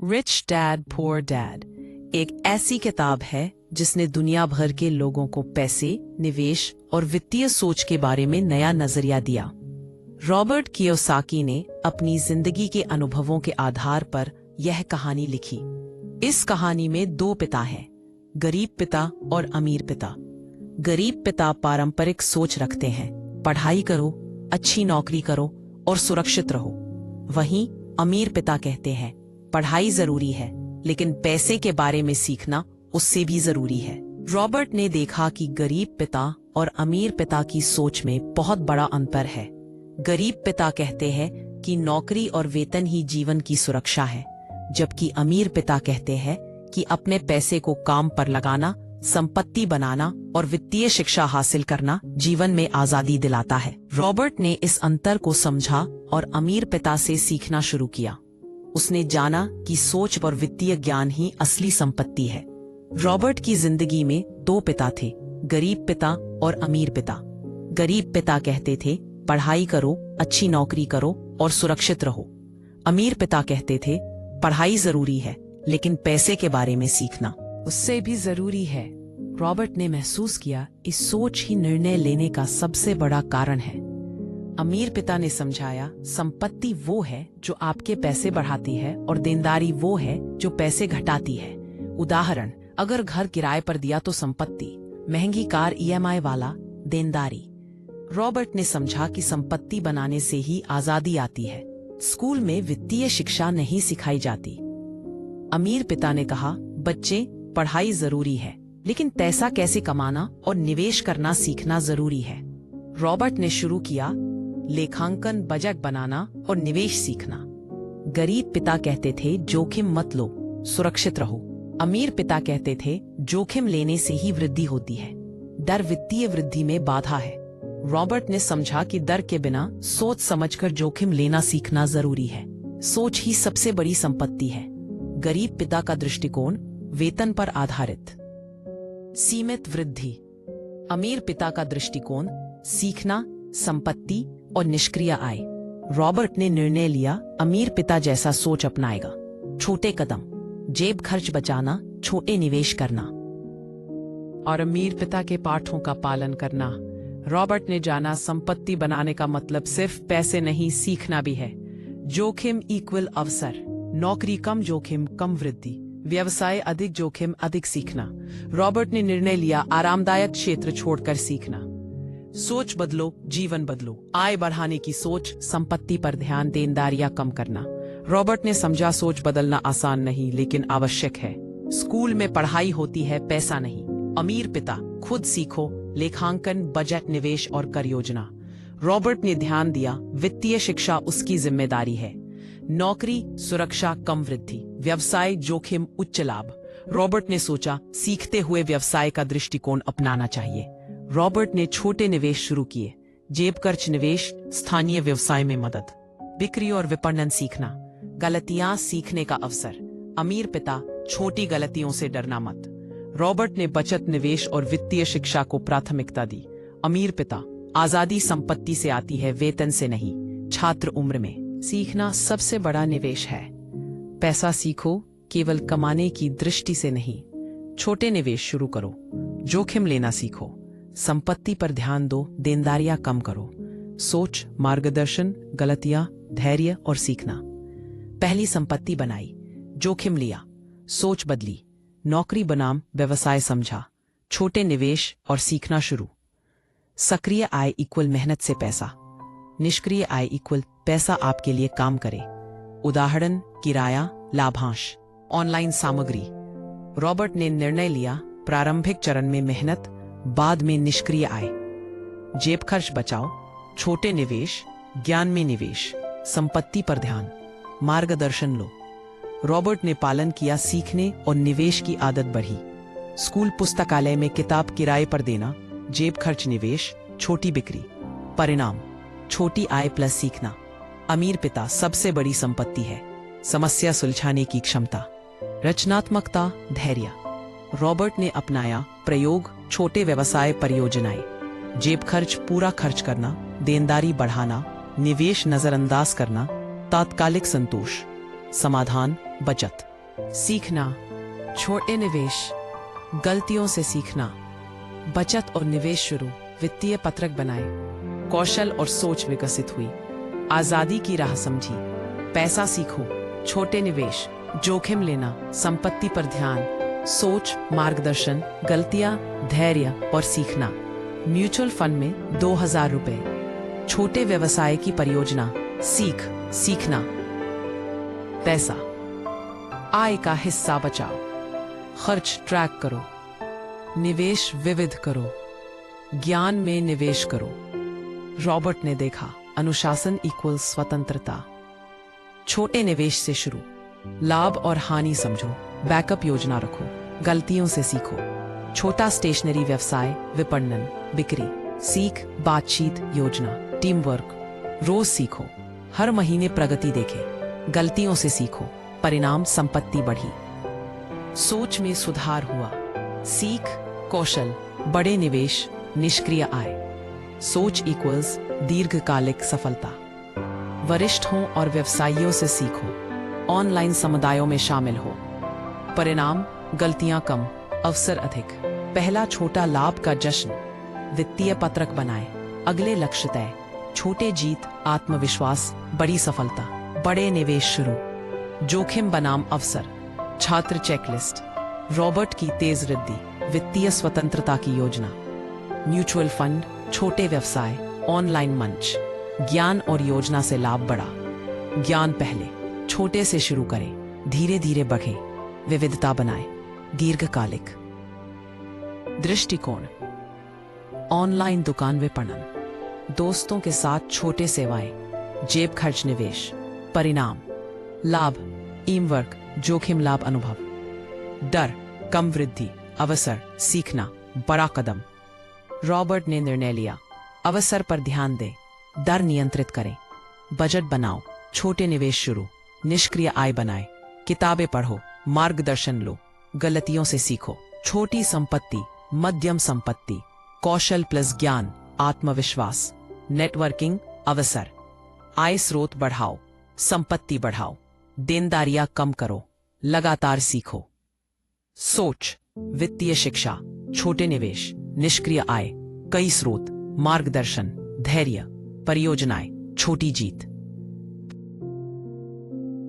Rich dad poor dad एक ऐसी किताब है जिसने दुनिया भर के लोगों को पैसे, निवेश और वित्तीय सोच के बारे में नया नजरिया दिया। रॉबर्ट कियोसाकी ने अपनी जिंदगी के अनुभवों के आधार पर यह कहानी लिखी। इस कहानी में दो पिता हैं, गरीब पिता और अमीर पिता। गरीब पिता पारंपरिक सोच रखते हैं, पढ़ाई करो, अच्छी नौकरी करो और सुरक्षित रहो। वहीं अमीर पिता कहते हैं, पढ़ाई जरूरी है लेकिन पैसे के बारे में सीखना उससे भी जरूरी है। रॉबर्ट ने देखा कि गरीब पिता और अमीर पिता की सोच में बहुत बड़ा अंतर है। गरीब पिता कहते हैं कि नौकरी और वेतन ही जीवन की सुरक्षा है, जबकि अमीर पिता कहते हैं कि अपने पैसे को काम पर लगाना, संपत्ति बनाना और वित्तीय शिक्षा हासिल करना जीवन में आजादी दिलाता है। रॉबर्ट ने इस अंतर को समझा और अमीर पिता से सीखना शुरू किया। उसने जाना कि सोच और वित्तीय ज्ञान ही असली संपत्ति है। रॉबर्ट की जिंदगी में दो पिता थे, गरीब पिता और अमीर पिता। गरीब पिता कहते थे, पढ़ाई करो, अच्छी नौकरी करो और सुरक्षित रहो। अमीर पिता कहते थे, पढ़ाई जरूरी है लेकिन पैसे के बारे में सीखना उससे भी जरूरी है। रॉबर्ट ने महसूस किया, इस सोच ही निर्णय लेने का सबसे बड़ा कारण है। अमीर पिता ने समझाया, संपत्ति वो है जो आपके पैसे बढ़ाती है और देनदारी वो है जो पैसे घटाती है। उदाहरण, अगर घर किराए पर दिया तो संपत्ति, महंगी कार ईएमआई वाला देनदारी। रॉबर्ट ने समझा कि संपत्ति बनाने से ही आजादी आती है। स्कूल में वित्तीय शिक्षा नहीं सिखाई जाती। अमीर पिता ने कहा, बच्चे, पढ़ाई जरूरी है लेकिन पैसा कैसे कमाना और निवेश करना सीखना जरूरी है। रॉबर्ट ने शुरू किया लेखांकन, बजट बनाना और निवेश सीखना। गरीब पिता कहते थे, जोखिम मत लो, सुरक्षित रहो। अमीर पिता कहते थे, जोखिम लेने से ही वृद्धि होती है, डर वित्तीय वृद्धि में बाधा है। रॉबर्ट ने समझा कि डर के बिना सोच समझकर जोखिम लेना सीखना जरूरी है। सोच ही सबसे बड़ी संपत्ति है। गरीब पिता का दृष्टिकोण वेतन पर आधारित, सीमित वृद्धि। अमीर पिता का दृष्टिकोण सीखना, संपत्ति और निष्क्रिय आय। रॉबर्ट ने निर्णय लिया, अमीर पिता जैसा सोच अपनाएगा। छोटे कदम, जेब खर्च बचाना, छोटे निवेश करना और अमीर पिता के पाठों का पालन करना। रॉबर्ट ने जाना, संपत्ति बनाने का मतलब सिर्फ पैसे नहीं, सीखना भी है। जोखिम इक्वल अवसर, नौकरी कम जोखिम कम वृद्धि, व्यवसाय अधिक जोखिम अधिक सीखना। रॉबर्ट ने निर्णय लिया, आरामदायक क्षेत्र छोड़कर सीखना। सोच बदलो, जीवन बदलो। आय बढ़ाने की सोच, संपत्ति पर ध्यान, देनदारियां कम करना। रॉबर्ट ने समझा, सोच बदलना आसान नहीं लेकिन आवश्यक है। स्कूल में पढ़ाई होती है, पैसा नहीं। अमीर पिता, खुद सीखो, लेखांकन, बजट, निवेश और कर योजना। रॉबर्ट ने ध्यान दिया, वित्तीय शिक्षा उसकी जिम्मेदारी है। नौकरी, सुरक्षा, कम वृद्धि, व्यवसाय, जोखिम, उच्च लाभ। रॉबर्ट ने सोचा, सीखते हुए व्यवसाय का दृष्टिकोण अपनाना चाहिए। रॉबर्ट ने छोटे निवेश शुरू किए, जेब खर्च निवेश, स्थानीय व्यवसाय में मदद, बिक्री और विपणन सीखना, गलतियां सीखने का अवसर। अमीर पिता, छोटी गलतियों से डरना मत। रॉबर्ट ने बचत, निवेश और वित्तीय शिक्षा को प्राथमिकता दी। अमीर पिता, आजादी संपत्ति से आती है, वेतन से नहीं। छात्र उम्र में सीखना सबसे बड़ा निवेश है। पैसा सीखो, केवल कमाने की दृष्टि से नहीं। छोटे निवेश शुरू करो, जोखिम लेना सीखो, संपत्ति पर ध्यान दो, देनदारियां कम करो। सोच, मार्गदर्शन, गलतियां, धैर्य और सीखना। पहली संपत्ति बनाई, जोखिम लिया, सोच बदली, नौकरी बनाम व्यवसाय समझा, छोटे निवेश और सीखना शुरू। सक्रिय आय इक्वल मेहनत से पैसा, निष्क्रिय आय इक्वल पैसा आपके लिए काम करे। उदाहरण, किराया, लाभांश, ऑनलाइन सामग्री। रॉबर्ट ने निर्णय लिया, प्रारंभिक चरण में मेहनत, बाद में निष्क्रिय आय। जेब खर्च बचाओ, छोटे निवेश, ज्ञान में निवेश, संपत्ति पर ध्यान, मार्गदर्शन लो। रॉबर्ट ने पालन किया, सीखने और निवेश की आदत बढ़ी। स्कूल पुस्तकालय में किताब किराए पर देना, जेब खर्च निवेश, छोटी बिक्री। परिणाम, छोटी आय प्लस सीखना। अमीर पिता, सबसे बड़ी संपत्ति है समस्या सुलझाने की क्षमता, रचनात्मकता, धैर्य। रॉबर्ट ने अपनाया प्रयोग, छोटे व्यवसाय परियोजनाएं, जेब खर्च पूरा खर्च करना, देनदारी बढ़ाना, निवेश नजरअंदाज करना, तात्कालिक संतोष, समाधान, बचत। सीखना, छोटे निवेश, गलतियों से सीखना। बचत और निवेश शुरू, वित्तीय पत्रक बनाए, कौशल और सोच विकसित हुई। आजादी की राह समझी, पैसा सीखो, छोटे निवेश, जोखिम लेना, संपत्ति पर ध्यान, सोच, मार्गदर्शन, गलतियां, धैर्य और सीखना। म्यूचुअल फंड में 2000 रुपए, छोटे व्यवसाय की परियोजना, सीखना। पैसा, आय का हिस्सा बचाओ, खर्च ट्रैक करो, निवेश विविध करो, ज्ञान में निवेश करो। रॉबर्ट ने देखा, अनुशासन इक्वल्स स्वतंत्रता। छोटे निवेश से शुरू, लाभ और हानि समझो, बैकअप योजना रखो, गलतियों से सीखो। छोटा स्टेशनरी व्यवसाय, विपणन, बिक्री, सीख, बातचीत, योजना, टीम वर्क। रोज सीखो, हर महीने प्रगति देखे, गलतियों से सीखो, परिणाम संपत्ति बढ़ी। सोच में सुधार हुआ, सीख, कौशल, बड़े निवेश, निष्क्रिय आय। सोच इक्वल्स दीर्घकालिक सफलता। वरिष्ठों और व्यवसायियों से सीखो, ऑनलाइन समुदायों में शामिल हो। परिणाम, गलतियां कम, अवसर अधिक। पहला छोटा लाभ का जश्न, वित्तीय पत्रक बनाए, अगले लक्ष्य तय, छोटे जीत, आत्मविश्वास, बड़ी सफलता। बड़े निवेश शुरू, जोखिम बनाम अवसर। छात्र चेकलिस्ट, रॉबर्ट की तेज वृद्धि, वित्तीय स्वतंत्रता की योजना। म्यूचुअल फंड, छोटे व्यवसाय, ऑनलाइन मंच, ज्ञान और योजना से लाभ बढ़ा। ज्ञान पहले, छोटे से शुरू करें, धीरे धीरे बढ़े, विविधता बनाए, दीर्घकालिक। दृष्टिकोण, ऑनलाइन दुकान विपणन, दोस्तों के साथ छोटे सेवाएं, जेब खर्च निवेश। परिणाम, लाभ, टीम वर्क, जोखिम लाभ अनुभव। डर, कम वृद्धि, अवसर, सीखना, बड़ा कदम। रॉबर्ट ने निर्णय लिया, अवसर पर ध्यान दें, दर नियंत्रित करें, बजट बनाओ, छोटे निवेश शुरू, निष्क्रिय आय बनाए, किताबें पढ़ो, मार्गदर्शन लो, गलतियों से सीखो। छोटी संपत्ति, मध्यम संपत्ति, कौशल प्लस ज्ञान, आत्मविश्वास, नेटवर्किंग, अवसर। आय स्रोत बढ़ाओ, संपत्ति बढ़ाओ, देनदारियां कम करो, लगातार सीखो। सोच, वित्तीय शिक्षा, छोटे निवेश, निष्क्रिय आय, कई स्रोत, मार्गदर्शन, धैर्य, परियोजनाएं, छोटी जीत।